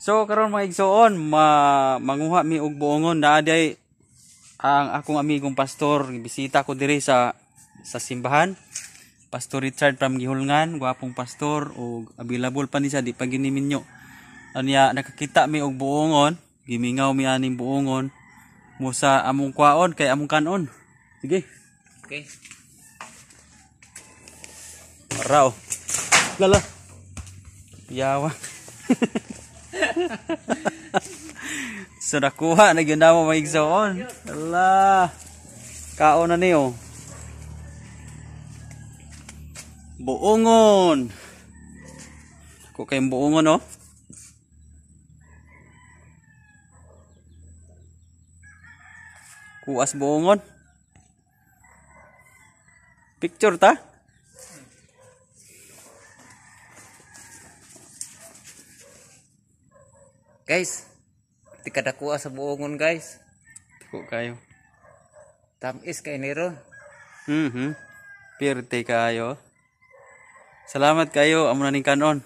So karon mga igsoon, manguha mi og buongon daaday ang akong amigong pastor, bisita ko diri sa simbahan. Pastor Richard from Gihulngan, gwapong pastor og available pa ni siya di pa giniminyo. Anya nakakita mi og buongon, gimingaw mi aning buongon mo sa among kwaon kay among kanon. Sige. Okay. Rao. Lala. Yawa. So nakuha na gyud namo mga igsoon. Ala. Kaon na niyo. Buongon. Ako kay buongon oh. Kuas buongon. Picture ta? Guys, di kada kuha sa buongon guys. Ko kayo. Tamis kay niro. Pirte kayo. Salamat kayo amo na ning kanon.